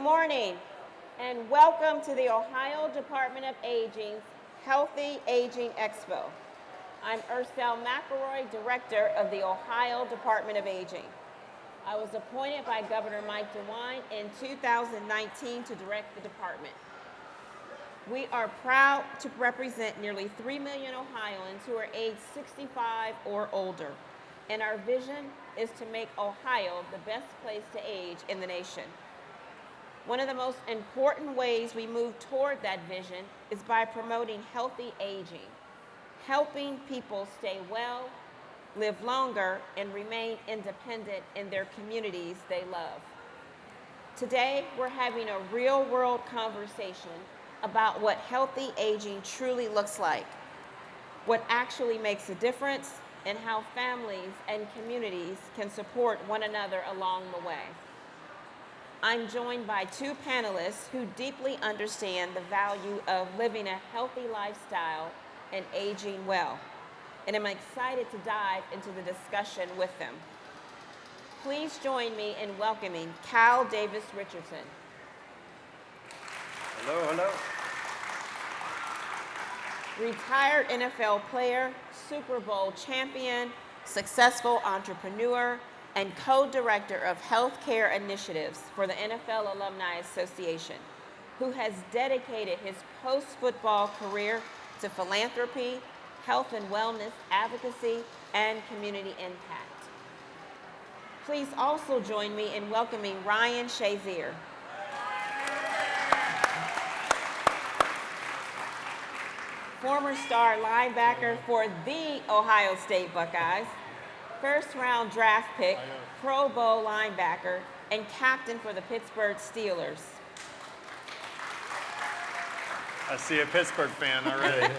morning, and welcome to the Ohio Department of Aging's Healthy Aging Expo. I'm Ursel McElroy, Director of the Ohio Department of Aging. I was appointed by Governor Mike DeWine in 2019 to direct the department. We are proud to represent nearly 3 million Ohioans who are aged 65 or older, and our vision is to make Ohio the best place to age in the nation. One of the most important ways we move toward that vision is by promoting healthy aging, helping people stay well, live longer, and remain independent in their communities they love. Today, we're having a real-world conversation about what healthy aging truly looks like, what actually makes a difference, and how families and communities can support one another along the way. I'm joined by two panelists who deeply understand the value of living a healthy lifestyle and aging well, and I'm excited to dive into the discussion with them. Please join me in welcoming Cal Davis Richardson. Hello, hello. Retired NFL player, Super Bowl champion, successful entrepreneur, and co-director of healthcare initiatives for the NFL Alumni Association, who has dedicated his post-football career to philanthropy, health and wellness advocacy, and community impact. Please also join me in welcoming Ryan Shazier. Former star linebacker for the Ohio State Buckeyes, first-round draft pick, Pro Bowl linebacker, and captain for the Pittsburgh Steelers. I see a Pittsburgh fan already.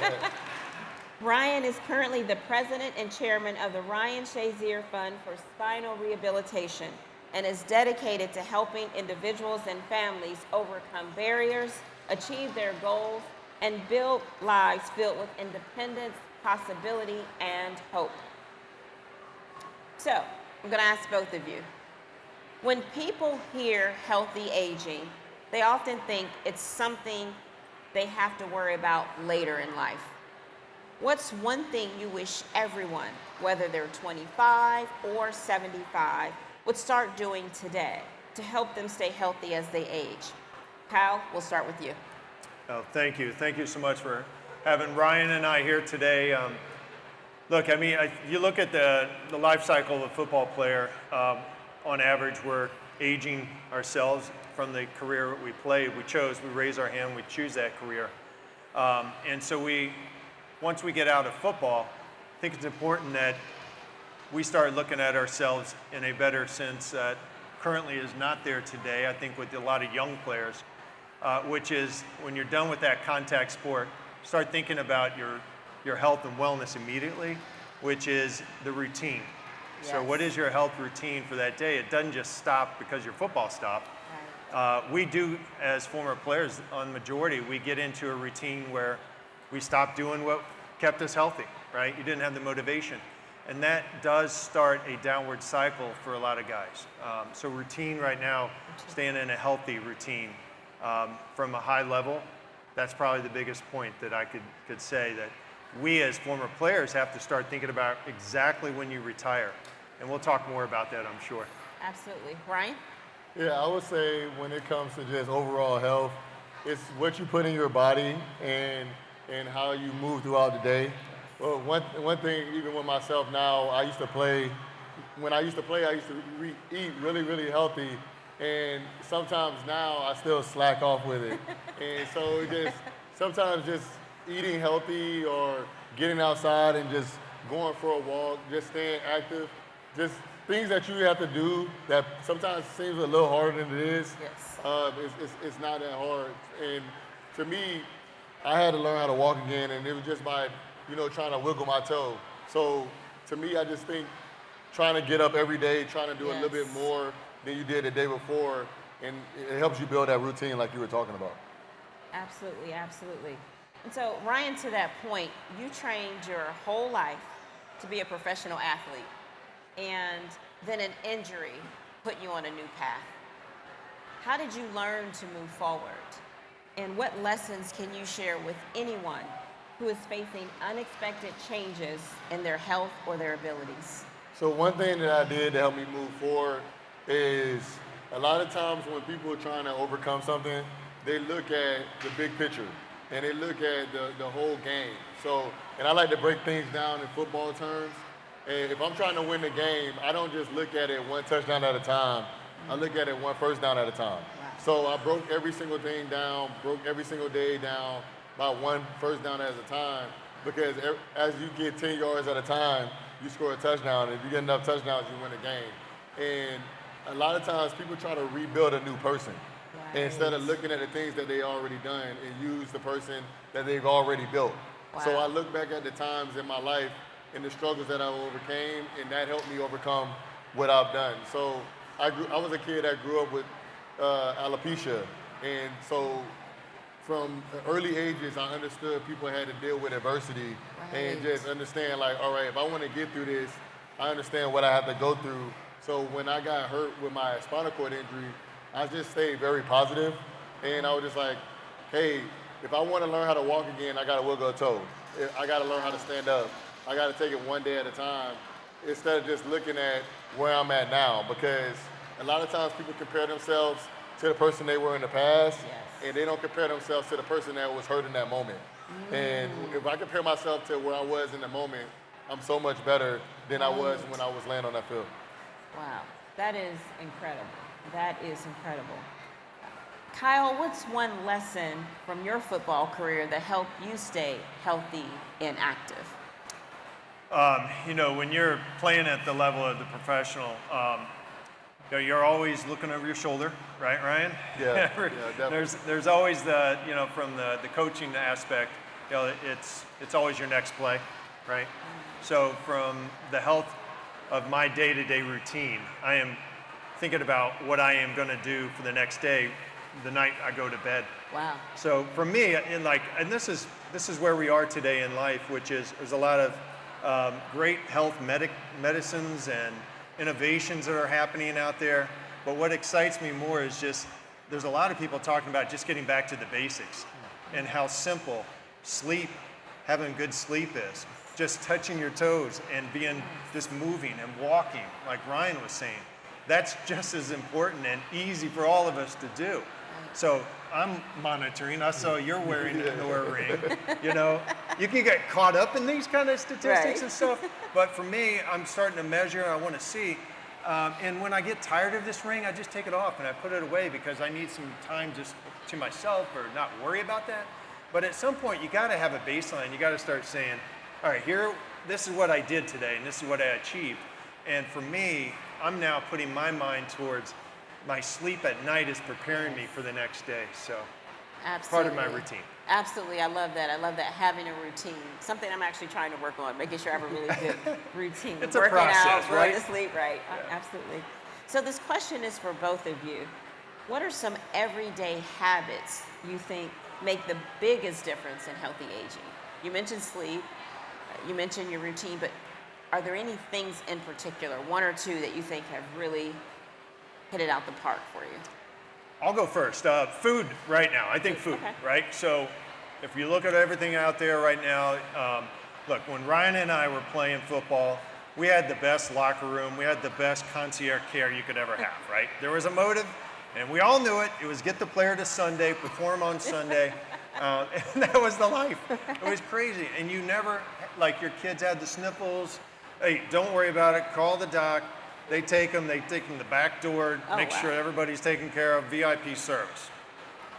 Ryan is currently the president and chairman of the Ryan Shazier Fund for Spinal Rehabilitation and is dedicated to helping individuals and families overcome barriers, achieve their goals, and build lives filled with independence, possibility, and hope. So, I'm going to ask both of you. When people hear healthy aging, they often think it's something they have to worry about later in life. What's one thing you wish everyone, whether they're 25 or 75, would start doing today to help them stay healthy as they age? Kyle, we'll start with you. Oh, thank you. Thank you so much for having Ryan and I here today. Look, I mean, you look at the life cycle of a football player, on average, we're aging ourselves from the career we play. We chose, we raise our hand, we choose that career. And so once we get out of football, I think it's important that we start looking at ourselves in a better sense that currently is not there today, I think with a lot of young players, which is when you're done with that contact sport, start thinking about your health and wellness immediately, which is the routine. Yes. So what is your health routine for that day? It doesn't just stop because your football stopped. Right. We do, as former players, on majority, we get into a routine where we stop doing what kept us healthy, right? You didn't have the motivation. And that does start a downward cycle for a lot of guys. So routine right now, staying in a healthy routine from a high level, that's probably the biggest point that I could say, that we as former players have to start thinking about exactly when you retire. And we'll talk more about that, I'm sure. Absolutely. Ryan? Yeah, I would say when it comes to just overall health, it's what you put in your body and how you move throughout the day. Well, one thing, even with myself now, when I used to play, I used to eat really, really healthy. And sometimes now I still slack off with it. And so sometimes just eating healthy or getting outside and just going for a walk, just staying active, just things that you have to do that sometimes seems a little harder than it is. Yes. It's not that hard. And to me, I had to learn how to walk again, and it was just by, trying to wiggle my toe. So to me, I just think trying to get up every day, trying to do a little bit more than you did the day before, and it helps you build that routine like you were talking about. Absolutely, absolutely. And so, Ryan, to that point, you trained your whole life to be a professional athlete, and then an injury put you on a new path. How did you learn to move forward? And what lessons can you share with anyone who is facing unexpected changes in their health or their abilities? So one thing that I did to help me move forward is a lot of times when people are trying to overcome something, they look at the big picture and they look at the whole game. So, and I like to break things down in football terms. And if I'm trying to win the game, I don't just look at it one touchdown at a time. I look at it one first down at a time. Wow. So I broke every single thing down, broke every single day down by one first down at a time, because as you get 10 yards at a time, you score a touchdown. If you get enough touchdowns, you win the game. And a lot of times people try to rebuild a new person instead of looking at the things that they already done and use the person that they've already built. Wow. So I look back at the times in my life and the struggles that I overcame, and that helped me overcome what I've done. So I was a kid that grew up with alopecia, and so from early ages, I understood people had to deal with adversity and just understand, like, all right, if I want to get through this, I understand what I have to go through. So when I got hurt with my spinal cord injury, I just stayed very positive, and I was just like, hey, if I want to learn how to walk again, I got to wiggle a toe. I got to learn how to stand up. I got to take it one day at a time instead of just looking at where I'm at now, because a lot of times people compare themselves to the person they were in the past, and they don't compare themselves to the person that was hurt in that moment. And if I compare myself to where I was in the moment, I'm so much better than I was when I was laying on that field. Wow, that is incredible. That is incredible. Kyle, what's one lesson from your football career that helped you stay healthy and active? You know, when you're playing at the level of the professional, you know, you're always looking over your shoulder, right, Ryan? Yeah, definitely. There's always the, you know, from the coaching aspect, you know, it's always your next play, right? So from the health of my day-to-day routine, I am thinking about what I am going to do for the next day, the night I go to bed. Wow. So for me, and this is where we are today in life, which is there's a lot of great health medicines and innovations that are happening out there. But what excites me more is just there's a lot of people talking about just getting back to the basics and how simple sleep, having good sleep is. Just touching your toes and just moving and walking, like Ryan was saying. That's just as important and easy for all of us to do. So I'm monitoring. I saw you're wearing the Oura ring. You know, you can get caught up in these kind of statistics and stuff. But for me, I'm starting to measure. I want to see. And when I get tired of this ring, I just take it off and I put it away because I need some time just to myself or not worry about that. But at some point, you got to have a baseline. You got to start saying, all right, this is what I did today and this is what I achieved. And for me, I'm now putting my mind towards my sleep at night is preparing me for the next day. So Absolutely. part of my routine. Absolutely, I love that. I love that, having a routine. Something I'm actually trying to work on, making sure I have a really good routine. It's a Working process, out, right? going to sleep, right? Absolutely. So this question is for both of you. What are some everyday habits you think make the biggest difference in healthy aging? You mentioned sleep, you mentioned your routine, but are there any things in particular, one or two, that you think have really hit it out the park for you? I'll go first. Food right now. I think food, Okay. right? So if you look at everything out there right now, look, when Ryan and I were playing football, we had the best locker room. We had the best concierge care you could ever have, right? There was a motive, and we all knew it. It was get the player to Sunday, perform on Sunday, and that was the life. It was crazy. And you never, like your kids had the sniffles. Hey, don't worry about it. Call the doc. They take them the back door, make sure everybody's taken care of, VIP service.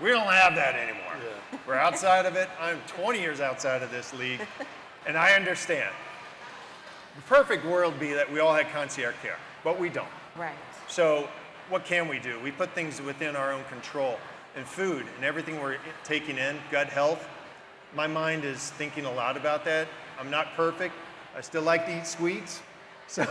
We don't have that anymore. Yeah. We're outside of it. I'm 20 years outside of this league, and I understand. The perfect world would be that we all had concierge care, but we don't. Right. So what can we do? We put things within our own control. And food and everything we're taking in, gut health, my mind is thinking a lot about that. I'm not perfect. I still like to eat sweets. So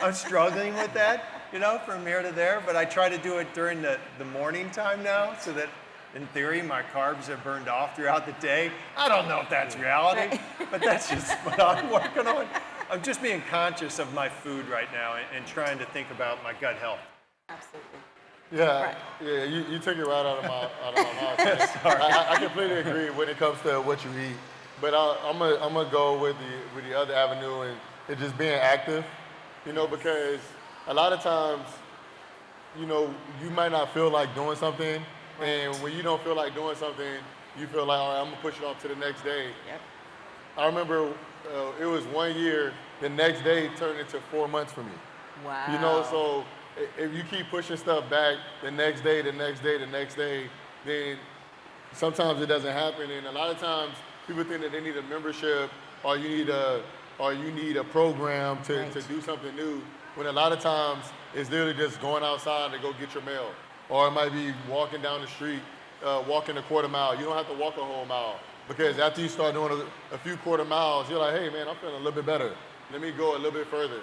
I'm struggling with that, you know, from here to there. But I try to do it during the morning time now so that, in theory, my carbs are burned off throughout the day. I don't know if that's reality, but that's just what I'm working on. I'm just being conscious of my food right now and trying to think about my gut health. Absolutely. Yeah, Right. yeah, you took it right out of my mouth. I completely agree when it comes to what you eat, but I'm gonna go with the other avenue and it just being active, because a lot of times, you might not feel like doing something, and Right. when you don't feel like doing something, you feel like, all right, I'm gonna push it off to the next day. Yep. I remember it was one year, the next day turned into 4 months for me. Wow. So if you keep pushing stuff back the next day, the next day, the next day, then sometimes it doesn't happen. And a lot of times people think that they need a membership or you need a program to Right. do something new. When a lot of times it's literally just going outside to go get your mail. Or it might be walking down the street, walking a quarter mile. You don't have to walk a whole mile. Because after you start doing a few quarter miles, you're like, hey man, I'm feeling a little bit better. Let me go a little bit further.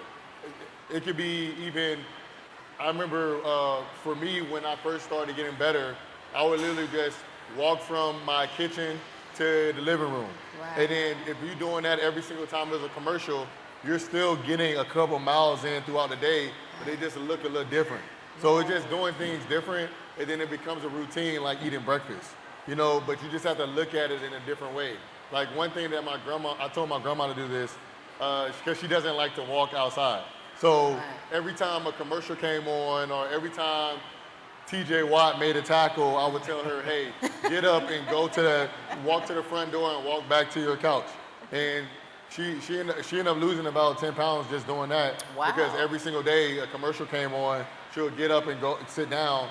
It could be even, I remember for me, when I first started getting better, I would literally just walk from my kitchen to the living room. Wow. And then if you're doing that every single time there's a commercial, you're still getting a couple miles in throughout the day, but they just look a little different. So it's just doing things different, and then it becomes a routine like eating breakfast. But you just have to look at it in a different way. Like one thing that I told my grandma to do this, because she doesn't like to walk outside. So Right. every time a commercial came on or every time TJ Watt made a tackle, I would tell her, hey, get up and walk to the front door and walk back to your couch. And she ended up losing about 10 pounds just doing that. Wow. Because every single day a commercial came on, she'll get up and go and sit down.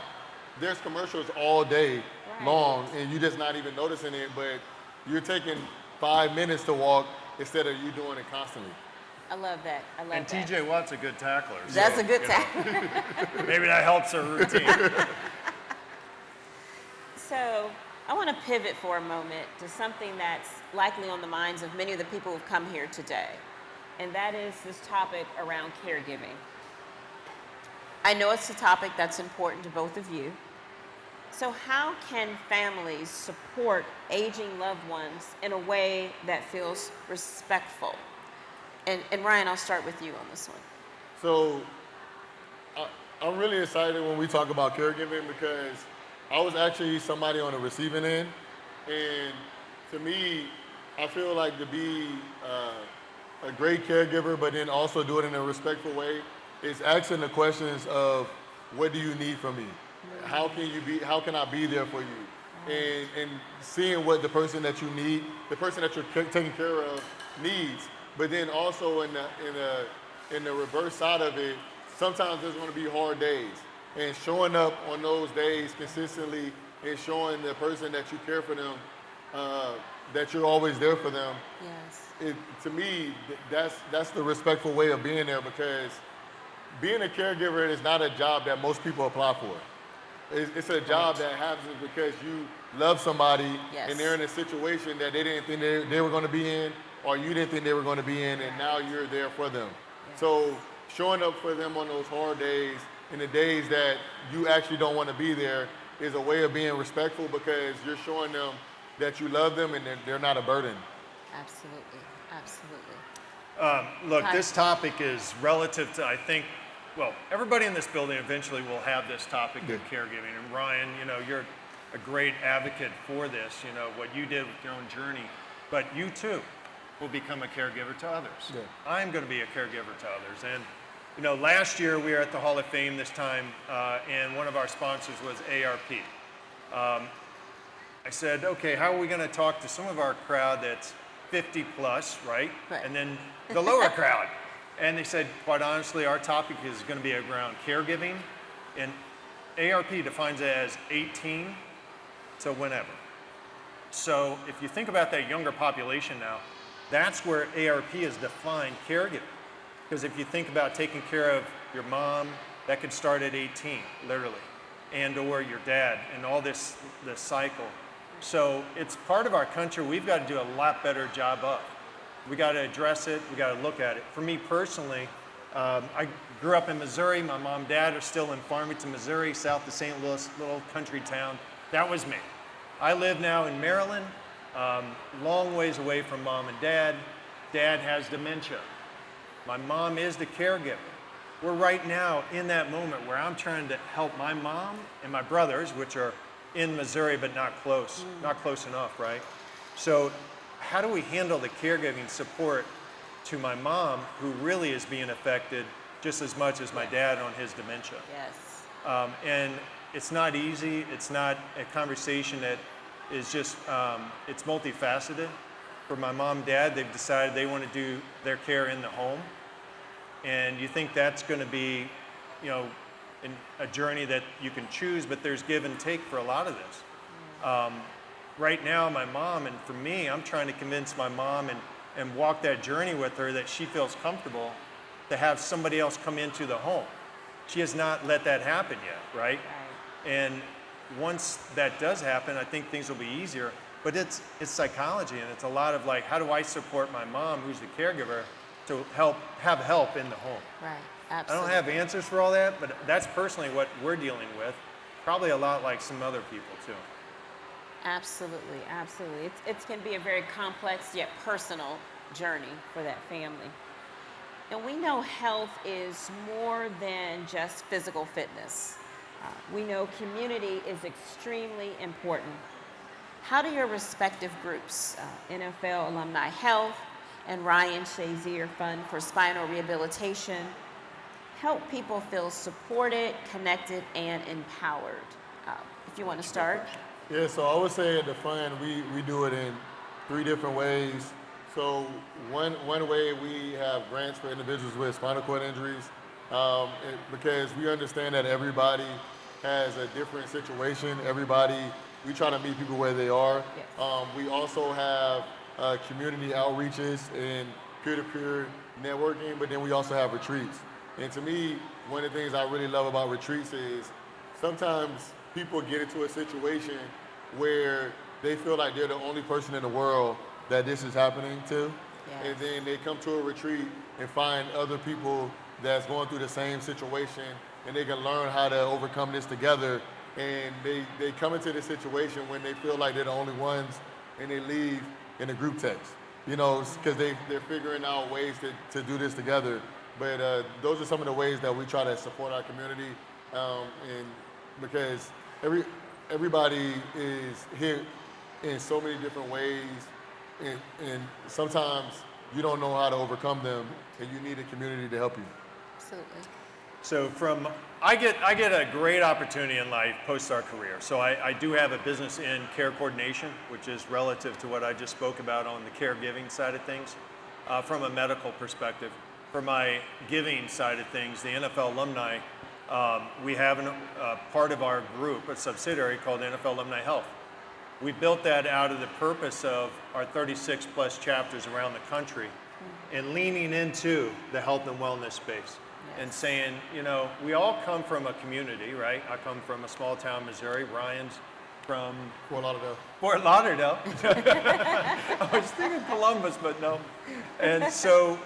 There's commercials all day Right. long and you're just not even noticing it, but you're taking 5 minutes to walk instead of you doing it constantly. I love that. I love And that. TJ Watt's a good tackler. That's so, a good you know, tackle. Maybe that helps her routine. So I want to pivot for a moment to something that's likely on the minds of many of the people who've come here today, and that is this topic around caregiving. I know it's a topic that's important to both of you. So how can families support aging loved ones in a way that feels respectful? And Ryan, I'll start with you on this one. So I'm really excited when we talk about caregiving because I was actually somebody on the receiving end. And to me, I feel like to be a great caregiver, but then also do it in a respectful way, is asking the questions of what do you need from me? How can I be there for you? And seeing what the person that you need, the person that you're taking care of needs. But then also in the reverse side of it, sometimes there's going to be hard days, and showing up on those days consistently and showing the person that you care for them, that you're always there for them. Yes. To me, that's the respectful way of being there because being a caregiver is not a job that most people apply for. It's a job that happens because you love somebody Yes. and they're in a situation that they didn't think they were going to be in, or you didn't think they were going to be in, and now you're there for them. Yes. So showing up for them on those hard days and the days that you actually don't want to be there is a way of being respectful because you're showing them that you love them and they're not a burden. Absolutely. Absolutely. Look, Hi. this topic is relative to, I think, well, everybody in this building eventually will have this topic of caregiving. And Ryan, you're a great advocate for this, what you did with your own journey. But you too will become a caregiver to others. Yeah. I'm going to be a caregiver to others. And, last year we were at the Hall of Fame this time, and one of our sponsors was ARP. I said, okay, how are we going to talk to some of our crowd that's 50 plus, right? Right. And then the lower crowd. And they said, quite honestly, our topic is going to be around caregiving. And ARP defines it as 18 to whenever. So if you think about that younger population now, that's where ARP is defined caregiving. Because if you think about taking care of your mom, that could start at 18, literally, and or your dad, and all this cycle. So it's part of our country we've got to do a lot better job of. We got to address it, we got to look at it. For me personally, I grew up in Missouri. My mom and dad are still in Farmington, Missouri, south of St. Louis, little country town. That was me. I live now in Maryland, long ways away from mom and dad. Dad has dementia. My mom is the caregiver. we're right now in that moment where I'm trying to help my mom and my brothers, which are in Missouri but not close, not close enough, right? So how do we handle the caregiving support to my mom, who really is being affected just as much as my dad on his dementia? Yes. And it's not easy. It's not a conversation that is just, it's multifaceted. For my mom and dad, they've decided they want to do their care in the home. And you think that's going to be, you know, a journey that you can choose, but there's give and take for a lot of this. Right now, my mom, and for me, I'm trying to convince my mom and walk that journey with her that she feels comfortable to have somebody else come into the home. She has not let that happen yet, right? And once that does happen, I think things will be easier. But it's psychology, and it's a lot of like, how do I support my mom, who's the caregiver, to have help in the home? Right. I Absolutely. don't have answers for all that, but that's personally what we're dealing with. Probably a lot like some other people too. Absolutely, absolutely. It can be a very complex yet personal journey for that family. And we know health is more than just physical fitness. We know community is extremely important. How do your respective groups, NFL Alumni Health and Ryan Shazier Fund for Spinal Rehabilitation, help people feel supported, connected, and empowered? If you want to start. Yeah, so I would say at the fund, we do it in 3 different ways. So one way we have grants for individuals with spinal cord injuries, because we understand that everybody has a different situation. We try to meet people where they are. Yes. We also have community outreaches and peer-to-peer networking, but then we also have retreats. And to me, one of the things I really love about retreats is sometimes people get into a situation where they feel like they're the only person in the world that this is happening to. Yes. And then they come to a retreat and find other people that's going through the same situation, and they can learn how to overcome this together. And they come into this situation when they feel like they're the only ones, and they leave in a group text, you know, because they're figuring out ways to do this together. But those are some of the ways that we try to support our community, and because everybody is here in so many different ways, and sometimes you don't know how to overcome them, and you need a community to help you. Absolutely. So I get a great opportunity in life post our career. So I do have a business in care coordination, which is relative to what I just spoke about on the caregiving side of things, from a medical perspective. For my giving side of things, the NFL alumni, we have a part of our group, a subsidiary called NFL Alumni Health. We built that out of the purpose of our 36 plus chapters around the country and leaning into the health and wellness space. And saying, you know, we all come from a community, right? I come from a small town, Missouri. Ryan's from Fort Lauderdale. Fort Lauderdale. I was thinking Columbus, but no. And so,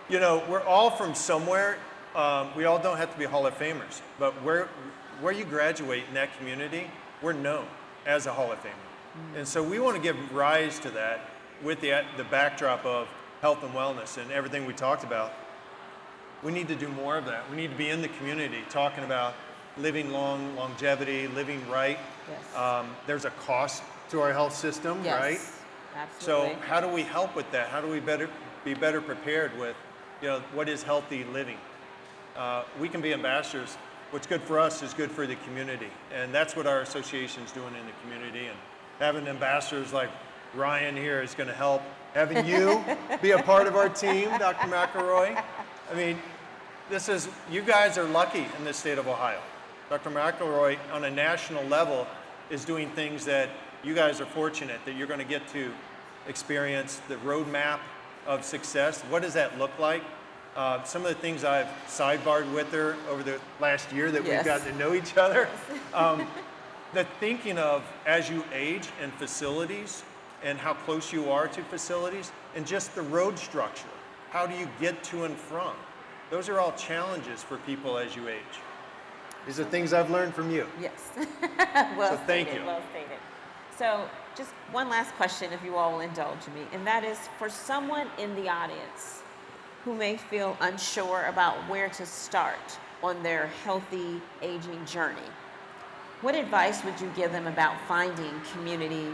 you know, we're all from somewhere. We all don't have to be Hall of Famers, but where you graduate in that community, we're known as a Hall of Famer. And so we want to give rise to that with the backdrop of health and wellness and everything we talked about. We need to do more of that. We need to be in the community talking about living long, longevity, living right. Yes. There's a cost to our health system, Yes. right? Absolutely. So how do we help with that? How do we be better prepared with, you know, what is healthy living? We can be ambassadors. What's good for us is good for the community. And that's what our association's doing in the community. And having ambassadors like Ryan here is going to help. Having you be a part of our team, Dr. McElroy. I mean, you guys are lucky in the state of Ohio. Dr. McElroy, on a national level, is doing things that you guys are fortunate that you're going to get to experience the roadmap of success. What does that look like? Some of the things I've sidebarred with her over the last year that we've gotten to know each other. The thinking of as you age and facilities and how close you are to facilities and just the road structure. How do you get to and from? Those are all challenges for people as you age. These are things I've learned from you. Yes. So thank you. Well stated. So just one last question, if you all will indulge me, and that is for someone in the audience who may feel unsure about where to start on their healthy aging journey, what advice would you give them about finding community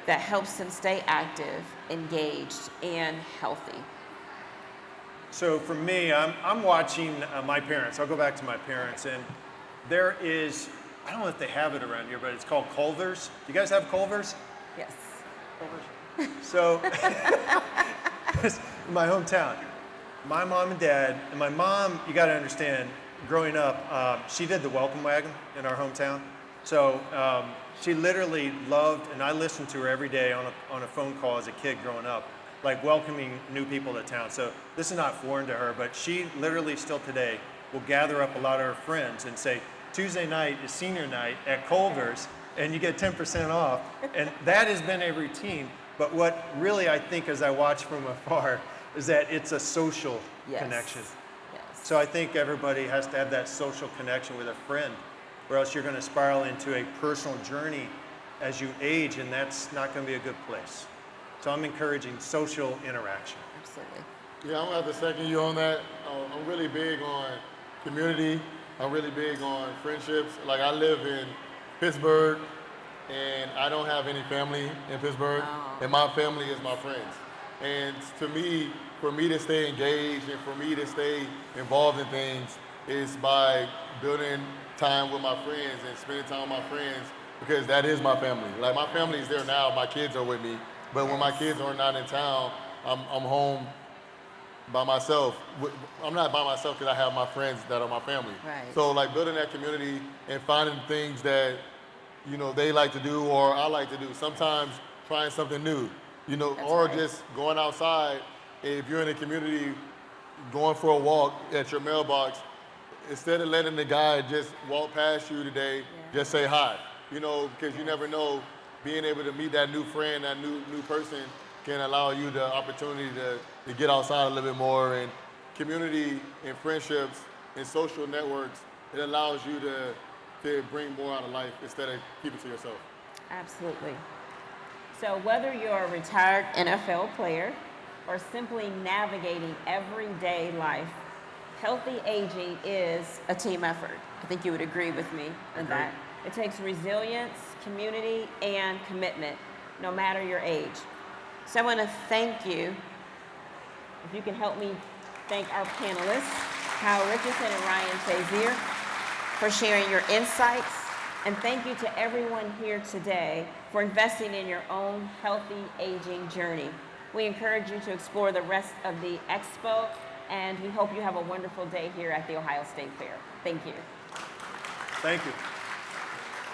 that helps them stay active, engaged, and healthy? So for me, I'm watching my parents. I'll go back to my parents, and there is, I don't know if they have it around here, but it's called Culver's. You guys have Culver's? Yes. So, in my hometown, my mom and dad, and my mom, you got to understand, growing up, she did the welcome wagon in our hometown. So she literally loved, and I listened to her every day on a phone call as a kid growing up, like welcoming new people to town. So this is not foreign to her, but she literally still today will gather up a lot of her friends and say, Tuesday night is senior night at Culver's, and you get 10% off. And that has been a routine. But what really I think as I watch from afar is that it's a social connection. Yes. So I think everybody has to have that social connection with a friend, or else you're going to spiral into a personal journey as you age, and that's not going to be a good place. So I'm encouraging social interaction. Absolutely. Yeah, I'm gonna have to second you on that. I'm really big on community. I'm really big on friendships. Like I live in Pittsburgh, and I don't have any family in Pittsburgh, and my family is my friends. And to me, for me to stay engaged and for me to stay involved in things is by building time with my friends and spending time with my friends, because that is my family. Like my family is there now, my kids are with me, but when my kids are not in town, I'm home by myself. I'm not by myself because I have my friends that are my family. Right. So like building that community and finding things that, you know, they like to do or I like to do. Sometimes trying something new, you know, That's or right. just going outside. If you're in a community, going for a walk at your mailbox, instead of letting the guy just walk past you today, just say hi. You know, because you never know, being able to meet that new friend, that new person can allow you the opportunity to get outside a little bit more. And community and friendships and social networks, it allows you to bring more out of life instead of keeping it to yourself. Absolutely. So whether you're a retired NFL player or simply navigating everyday life, healthy aging is a team effort. I think you would agree with me on that. It takes resilience, community, and commitment, no matter your age. So I want to thank you. If you can help me thank our panelists, Kyle Richardson and Ryan Chazier, for sharing your insights. And thank you to everyone here today for investing in your own healthy aging journey. We encourage you to explore the rest of the Expo, and we hope you have a wonderful day here at the Ohio State Fair. Thank you. Thank you.